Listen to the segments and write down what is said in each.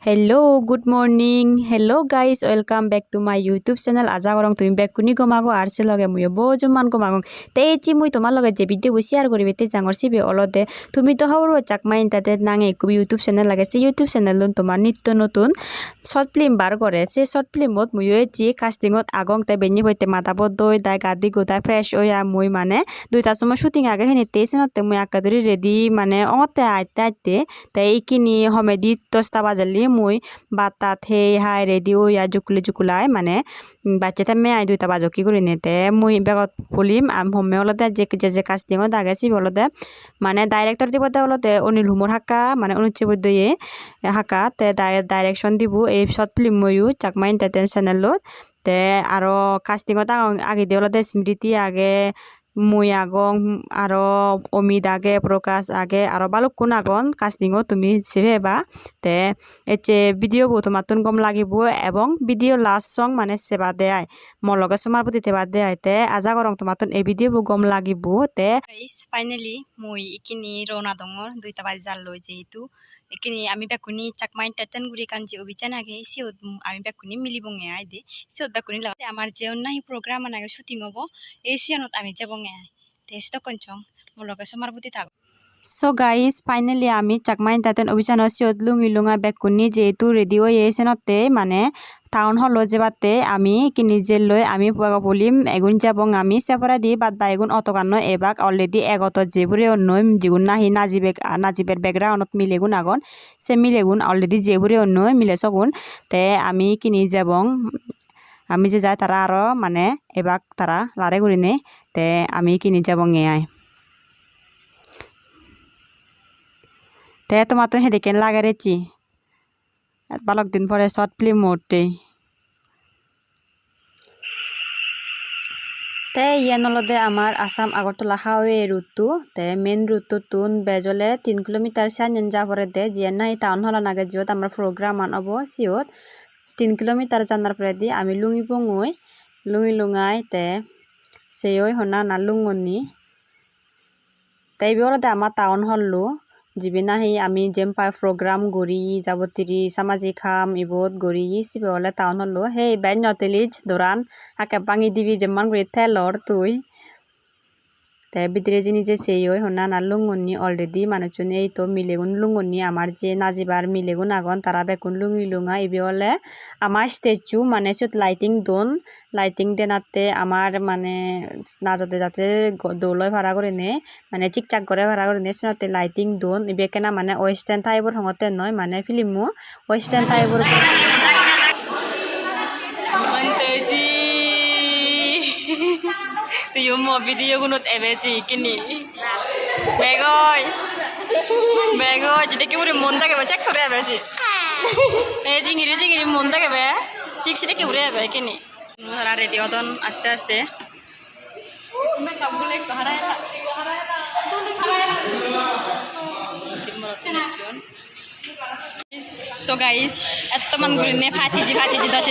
Hello, good morning. Hello guys, welcome back to my YouTube channel. Aja korong তুমি back kuni gomago arche loge muyo bojuman gomagong. Te chi mui tomar loge je video bu share kori bete jangor sibe olode. Tumi to hobor chakma entertain nange ku YouTube channel lage se YouTube channel lon tomar nitto notun short film bar করে সে short film mot muyo chi casting ot agong te benni hoite mata boddoi dai gadi goda fresh oya mui mane দুইটার সময় shooting আগে হেনে তেসেনতে মুই আকাদরি ready মানে অতে আইতে আইতে তাই ইকিনি হমেদি 10টা বাজালি মুই বাতাত হে হাই রেডি ওয়া জুকুলাই মানে বাচ্চাতে মে আই 2টা বাজো কি করি নেতে মুই বেগত ফুলিম আম হমে হলতে যে কাস্টিং ত আগে সি বলতে মানে ডাইরেক্টর দিবতে হলতে অনিল হুমর হাক্কা মানে অনুচ্চে বৈদ্যয়ে হাক্কা তে ডাইরেকশন দিব এই শর্ট ফিল্ম ময়ু চাকমা এন্টারটেইন চ্যানেলত তে আরো কাস্টিং ত আগে দিয়ে হলতে স্মৃতি আগে মুই আগং আরো অমিত আগে প্রকাশ আগে আরো বালুকুন আগন কাস্টিংও তুমি সেভেবা তে এচে ভিডিও বো তোমাতুন গম লাগিব এবং ভিডিও লাস্ট সং মানে সেবা দেয় মলগে সমার প্রতি তেবা দেয় তে আজা করং তোমাতুন এই ভিডিও বো গম লাগিব তে ফাইনালি মুই ইকিনি রওনা দঙর 2টা বাজি জাললো যেহেতু এখানে আমি বেকুনি চাকমা এন্টারটেইন গুরি কাঞ্জি অভিযান আগে সিওত আমি বেকুনি মিলিবঙে আই দে সিওত বেকুনি লাগে আমার যে অন্যান্য প্রোগ্রাম আগে শুটিং হবো এই সিয়নত আমি যাবঙে আই তেস তো কঞ্চং মলগে সমার প্রতি থাক সো গাইস ফাইনালি আমি চাকমা এন্টারটেইন অভিযান সিওত লুঙা বেকুনি যেহেতু রেডিও এসেনতে মানে টাউন হল যেবাতে আমি কিনি জেললৈ আমি বলিম এগুন যাবং আমি সেপারা দি বাদ বা এগুন অতকান্ন এবাক অলরেডি এগত যেবুরে অন্যই যেগুন নাহি নাজিবের ব্যাকগ্রাউন্ডত মিলেগুন আগন সে মিলেগুন অলরেডি যেবুরে অন্যই মিলে সগুন তে আমি কিনি যাবং আমি যে যাই তারা আরো মানে এবাক তারা লারে করিনে তে আমি কিনি যাবং আই তে তোমার তো হেদিকেন লাগে রেচি বালক দিন পরে শর্ট ফিল্ম মোটে তে ইয়ানলদে আমার আসাম আগরতলা হাওয়ে রুটটো তে মেন রুটটো তুন বেজলে 3 কিলোমিটার সাইন যা পরে দে জিয়ানাই টাউন হল নাগে যত আমরা প্রোগ্রাম আনবো সিওত 3 কিলোমিটার জানার পরে দি আমি লুঙাই তে সেই হনা না লুঙনি তাই বিওলদে আমার টাউন হললো জিবিনাহি আমি যেম পাই প্রোগ্রাম গড়ি যাবতিরি সামাজিক খাম ইবত গড়ি সিবে হলে টাউন হলো হে বাইন নতেলিজ দোরান আকে বাঙি দিবি যেমন করে তেলর তুই তে বিদ্রে জিনি যে সেই হনা না লুঙ্গনি অলরেডি মানুষজন এই তো মিলেগুন লুঙ্গনি আমার যে নাজিবার মিলেগুন আগন তারা বেকুন লুঙা ইবি হলে আমার স্ট্যাচু মানে সুত লাইটিং দেনাতে আমার মানে না যাতে দৌলয় ভাড়া করে নে মানে চিকচাক করে ভাড়া করে নে সিনতে লাইটিং দোন ইবে কেনা মানে ওয়েস্টার্ন টাইপর হঙতে নয় মানে ফিল্মও western টাইপর tuyo mo video gunot ebeci kini begoy jadi ki ure monda ke check kore ebeci e jingiri monda ke be ঠিক সেটা কি উড়ে যাবে কিনি আর রেডি হতন আস্তে আস্তে So guys, teman gurine phaci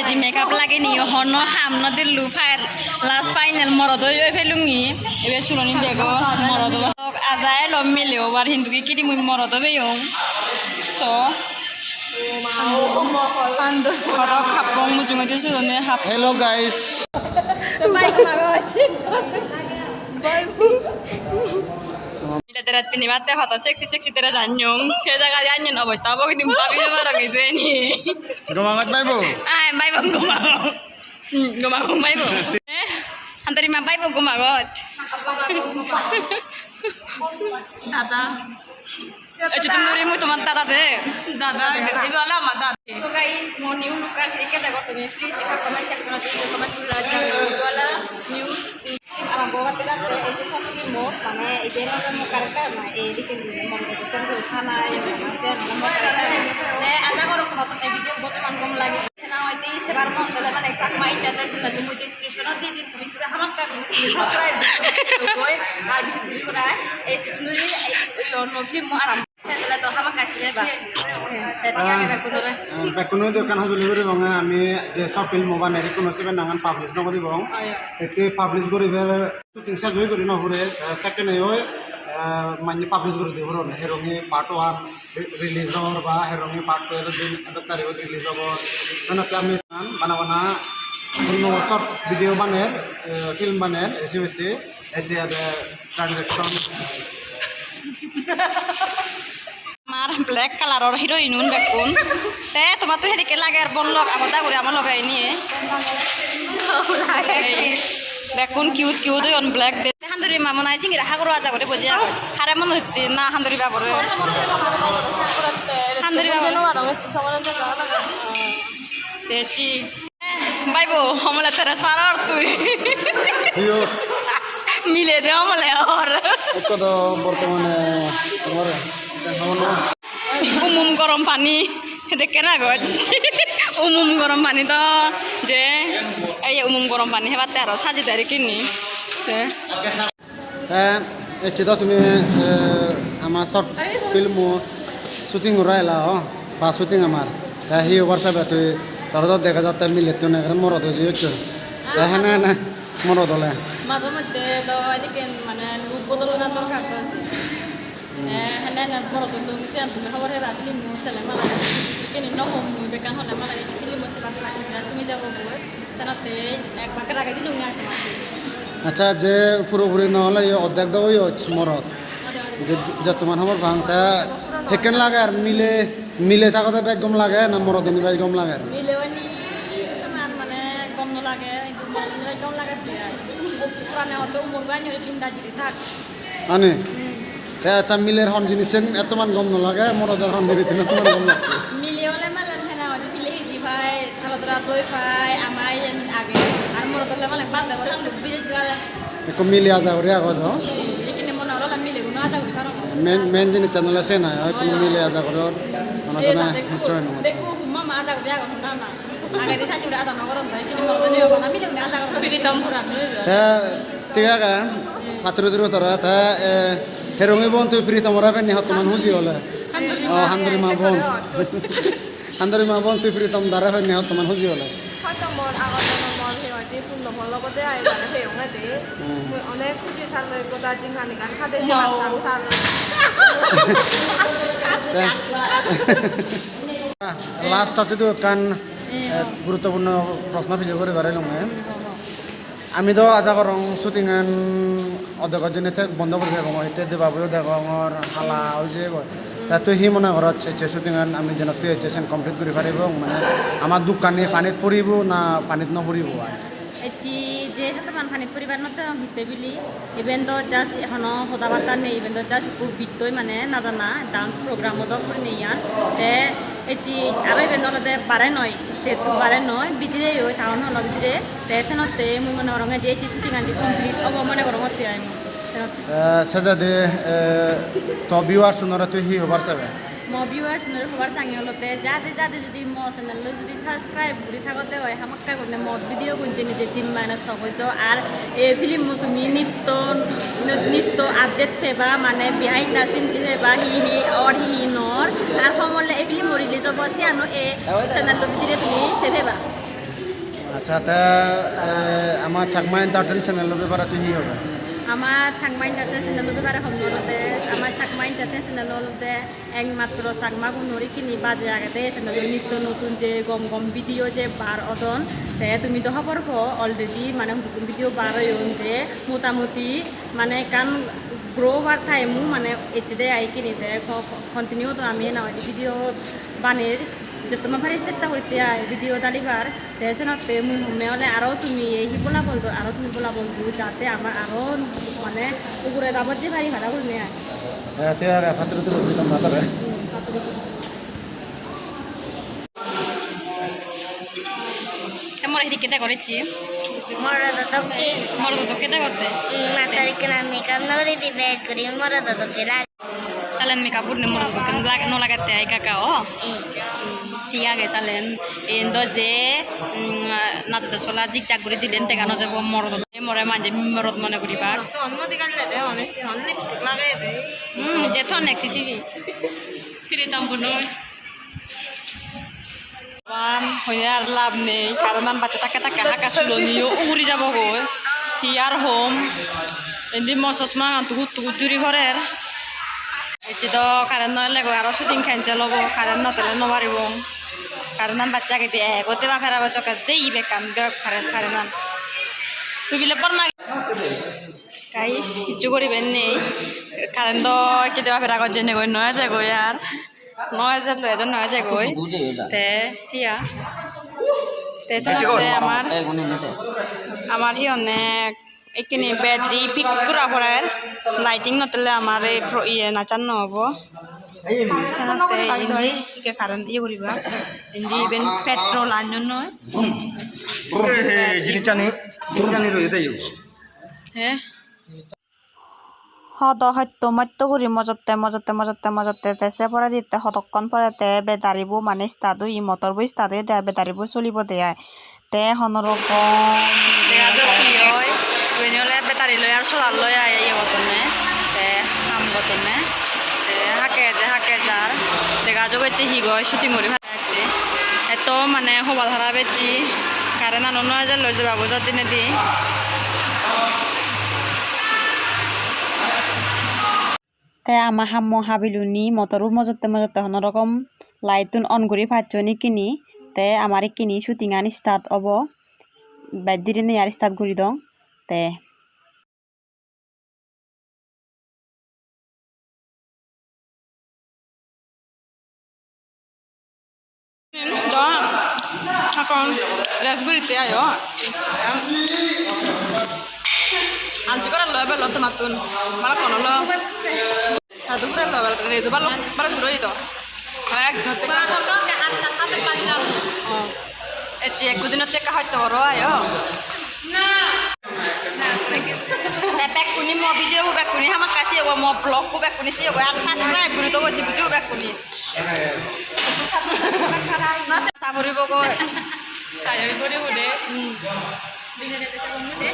ji makeup lagi nih hono hamno dilu file last final morodo yo felungi ebe suloni dego morodo azai lo mileo bar hindu ki kidi mui morodo be yong so Hello guys. Terat pinibate hoto seksi tera janyong se jaga janyon oboy tabo ki pabi na marang itu ni Gumangot bay bo. Ay bay bo gumangot bay bo antari ma bay bo gumangot Tata Aja tumuri mu teman tata deh Dada itu ala mata So guys mau new nukan dikit aku tuh please ikat komen section di komen belajar itu ala news আমার বউহাতে রাখতে এসে সব কিনবো মানে এই মো corrector না এইদিকে মনে খানায় আছে মো কারেক্টার আজা করো মতো এই ভিডিও বর্তমান কম লাগে না হয়তো সেবার মন দিলে মানে চাকমা ইন্টারটা চিন্তা তুমি ডিসক্রিপশন দিয়ে দিন তুমি সেটা আমাকে সাবস্ক্রাইব কই আর বেশি দিলি করা এই টেকনোলজি এই নফলি মো আরাম সেটা তো আমাকে আসবে বা বেকুনো দোকান হজুলি করি বঙে আমি যে সব ফিল্ম মোবাইল নেরি কোনো সেভেন নামান পাবলিশ নকরি বং এতে পাবলিশ করি শুটিং সাজই করি নহুরে সেকেন্ড হয় মানে পাবলিশ করে দিব রন হেরঙি পার্ট 1 রিলিজ হওয়ার বা হেরঙি পার্ট 2 এত তারিখ রিলিজ হব জানাতে আমি বানা শর্ট ভিডিও বানের ফিল্ম বানের এসিবিতে এই যে ট্রানজ্যাকশন আমার ব্ল্যাক কালারের হিরোইন বেকুন তে তোমার তো সেদিকে লাগে আর বল লগ আবার করে আমার লগাই নিয়ে বেকুন কিউট কিউট অন ব্ল্যাক দে হান্দুরি মা মনে হয় চিংড়ি হাগর আজা করে বুঝি হারে মনে হচ্ছে না হান্দুরি বাবরে হান্দুরি সেচি বাইবো আমলে তেরা সারার তুই মিলে দে আমলে আর কত বর্তমানে উমুম গরম পানি দেখে না গজ উমুম গরম পানি তো যে এই উমুম গরম পানি হেবাতে আর সাজি দাঁড়ি কিনি এসে তুমি আমার শর্ট ফিল্ম শুটিং রাইলা বা শুটিং আমার হি ওভার সাবে তুই তোরা তো দেখা যাতে মিলে তুই না মরদ হয়েছে হচ্ছে হ্যাঁ না না মরদ হলে মাঝে মধ্যে তো এদিকে মানে লুক বদলানোর দরকার তো হ্যাঁ না বড় তো লুক সে তুমি খবর হে রাখলি মুসলে মালা কিনি নহম বেকান হলে মালা কিনি মুসলা না শুনি যাব বই তাতে এক বাকের আগে দিলুম না আচ্ছা যে পুরোপুরি নহলে অর্ধেক দাও মরদ যে তোমার খবর ভাঙতা সেকেন লাগে আর মিলে মিলে থাকতে বেশ গম লাগে না মরদ বেশ গম লাগে মিলেওনি তোমার মানে গম লাগে গম লাগে পুরানে হতো উমর গানি বিন্দা দিদি থাক আনে আচ্ছা মিলের হন জিনিসেন এত মান গম লাগে মরদের হন দিতে তোমার গম লাগে মিলে হলে মানে হেনা হতে দিলে হিজি ভাই খালাদরা দই ভাই আমাই আগে আর মরদলে মানে বাদ দেব না বিজে দিগারে একটু মিলে আজা করে আগজ এখানে মনে হলো মিলে গুণ আজা করে কারণ মেন জিনিস চ্যানেল আছে না একটু মিলে আজা করে মানে না হিস্টরি না দেখো মামা আজা করে আগো না না আগে দিশা জুড়ে আজা নগরন তাই কিন্তু মজনে হবে না মিলে আজা করে ফিরিতাম পুরানো ঠিক আছে পাত্র দির তোরা তা হেরঙি বোন তুই ফ্রি তোমরা ফেন নিহত মান হুজি হলে হান্দরি মা বোন হান্দরি মা বোন তুই ফ্রি তোম দারা ফেন নিহত মান হুজি হলে হয়তো মন আগত মন হেঁতি পূর্ণমর লগতে আহিবানে হেয়ঙেদি অনেক খুঁজি থাকলে গোটা জিংহানি গান খাদে চাং থাল লাস্ট আছে তো কান গুরুত্বপূর্ণ প্রশ্ন ভিডিও করে বাড়াই লঙ্গে আমি তো আজা করং শুটিং অধ্যক্ষর জন্য বন্ধ করে থাকো এতে দেবাবুও দেখো আমার হালা ওই যে তা তুই হি মনে ঘরত শুটিং আমি যেন তুই সেশন কমপ্লিট করে পারিব মানে আমার দোকানে পানিত পড়িব না পানিত নপড়িব এটি যে হাতমান পানিত পরিবার নতে হিতে বিলি ইভেন তো জাস্ট এখনো হতা বার্তা নেই ইভেন তো জাস্ট বিত্তই মানে নাজানা ডান্স প্রোগ্রামও তো করে নেইয়ান এটি আরো ইভেন হলতে বারে নয় স্টেটটো বারে নয় বিদিরে ওই টাউন হল বিদিরে সেনতে মুই মনে করঙে যে এটি শুটিং আনটি কমপ্লিট অব মনে করঙ থিয়াই সেজাদে তো ভিউয়ার শুনরা তুই হি হবার চাবে মো ভিউয়ার্স নরে খবর চাঙি হলতে যাতে যাতে যদি মো চ্যানেল যদি সাবস্ক্রাইব করে থাকতে হয় হামাক্কা করতে মো ভিডিও কোনছে নিজে 3 সহজ আর এই ফিল্ম তুমি নিত্য আপডেট পেবা মানে বিহাইন্ড দ্য সিন পেবা হি অর হি নর আর সমলে এই ফিল্ম রিলিজ হব সিয়ানো এই চ্যানেল ভিডিও তুমি সেভেবা আচ্ছা তা আমার চাকমা এন্টারটেইন চ্যানেল ব্যাপারে তুই হি হবে আমার চাকমা এন্টারটেইন চ্যানেল ব্যাপারে হলতে আমার চাকমা এন্টারটেইন চ্যানেল হলতে একমাত্র চাকমা গুণরি কিনি বাজে আগেতে চ্যানেল নিত্য নতুন যে গম গম ভিডিও যে বার অদন তে তুমি তো খবর অলরেডি মানে নতুন ভিডিও বার হইতে মোটামুটি মানে কান গ্রো বার টাইমও মানে এচদে আই কিনিতে কন্টিনিউ তো আমি না ভিডিও বানের যে তোমার ভারি চেষ্টা করতে ভিডিও দালিবার রেশনতে মুই মনে হলে আরও তুমি এই বলা বলতো আরও তুমি বলা বলতো যাতে আমার আরও মানে উপরে দাবত যে ভারি ভাড়া করলে তোমার এদিকে কেটা করেছি মরদ তো কেটা করতে salen mi kabur ne moro kan no lagate ay kakao tiya ge salen endo je নাচতে চলা জিগজাগ করে দিলেন টেকানো যাব মরদ মরে মাঝে মরদ মনে করি বার তো অন্যদিকে দে অনেক লিপস্টিক লাগাই দে যে তো নেক্সি সিবি ফিরিতাম বুনো ওয়ান হয়ে আর লাভ নেই কারণ বাচ্চা তাকে তাকে হাঁকা শুলো নিও উড়ি যাব গো হিয়ার হোম Hindi mo sosma tugut juri horer. Echi to karen no lego aro shooting cancel hobo karen no tele no baribo. Karenan baccha ke die bote ba fera bacho ke dei be kam ge karenan. Tu bile parna guys kichu kori benni karen do ke de ba fera ko jene goi noya jago yar. Noya jat lo ejon noya jago te hiya te sonate amar hi onek ekini battery fix kora porer lighting notele amar iye nachan no hobo sanate indi ke karan iye koriba indi ben petrol anjon no জিনিস রয়েছে he হদ হত্য মত্য করি মজতে তেসে পরে দিতে হতক্ষণ পরে তে বেদারিবো মানে স্টাদু ই মটর বই স্টাদু দেয় বেদারিবো চলিব দেয় তে হনরকম বেটারি লয় আর সোলার লয় ইয়ে বতনে তে হাম বতনে তে হাকে যার দেখা যোগ হচ্ছে হিগয় শুটিং করি ভাবতে এত মানে হবাল হারা বেচি কারেন্ট আনো 9000 লই যাবো যদিনে দি তে আমার হাম্মো হাবিলুনি মটরও মজতে হনরকম লাইটুন অন করি ভাজনি কিনি তে আমার কিনি শুটিং আনি স্টার্ট হব বাইদিনে আর স্টার্ট করি দং তে এখন রেসগুড়িতে আয়ো anti kora lo bello tomatun mala kono lo adu kora lo re do balo duro itu kayak gote ba ko ke atta sabe pani na eti ekudino te ka hoyto ro ayo na bek kuni mo video bek kuni hama kasih wa mo blog ku bek kuni sih ya subscribe kuni to si video bek kuni na saburi boko sayo ibore ude Bisa dete sa kono de.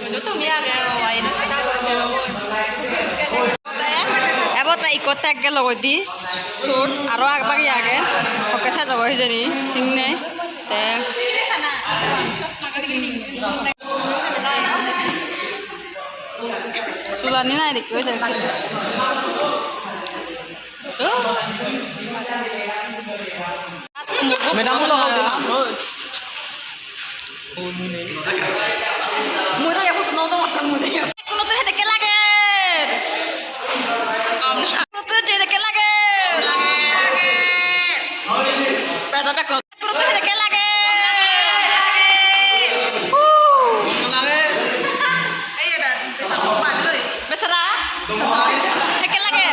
Minuto miya ge wai na sa ko. Ebota ikota ge logodi sur aro agbagi age oke sa jago hijani hingne te sulani na dekhi hoy jaga Madam lo muda ya foto no matang muda ya kuno to hede ke lage kuno to hede ke lage pada be kuno to hede ke lage ayo dah besar pat dulu besara hede lage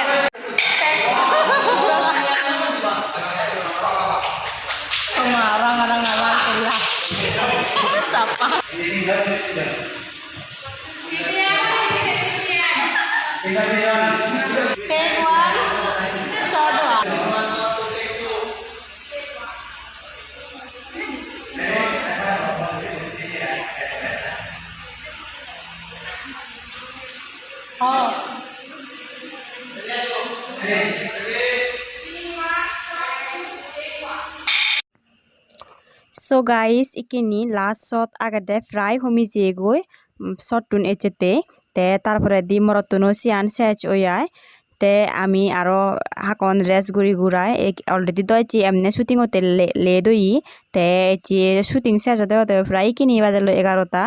marang kulah Sapa? Take one, short one. Oh. So guys ikini last shot agade fry homi jegoi shot tun echete te tarpore di morotuno sian sech oyai te ami aro hakon rest guri gurai already doichi emne shooting ote le doi te chi shooting sech ote fry kini bajalo 11 ta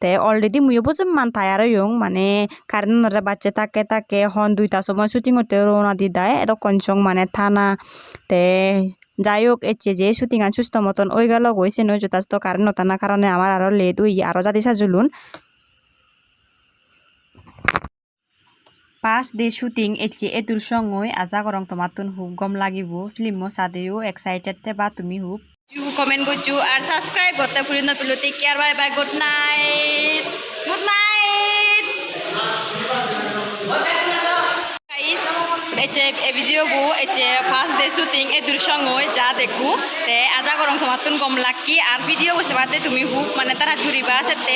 te already muyo bojum man tayar yung mane karin nore bacche take hon 2 ta somoy shooting ote rona di dai edo konchong mane thana te যাই হোক এচ্ছে যে shooting আন সুস্থ মতন ওই গেল গইছে নয় যথাযথ কারণ নতানা কারণে আমার আরো লেট হই আরো জাতি সাজুলুন পাঁচ ডে শুটিং এচ্ছে এতুর সঙ্গই আজা করং তোমাতুন হুব গম লাগিব ফিল্ম সাদেও এক্সাইটেড তে বা তুমি হুব কমেন্ট করছু আর সাবস্ক্রাইব করতে ভুলি না পিলো take care bye bye good night এই ভিডিও বু এচে ফার্স্ট ডে শুটিং এ দুরসঙ্গই যা দেখু তে আজা গরম তোমাতুন গম লাকি আর ভিডিও বসে বাদে তুমি হুক মানে তারা ঘুরিবা সেতে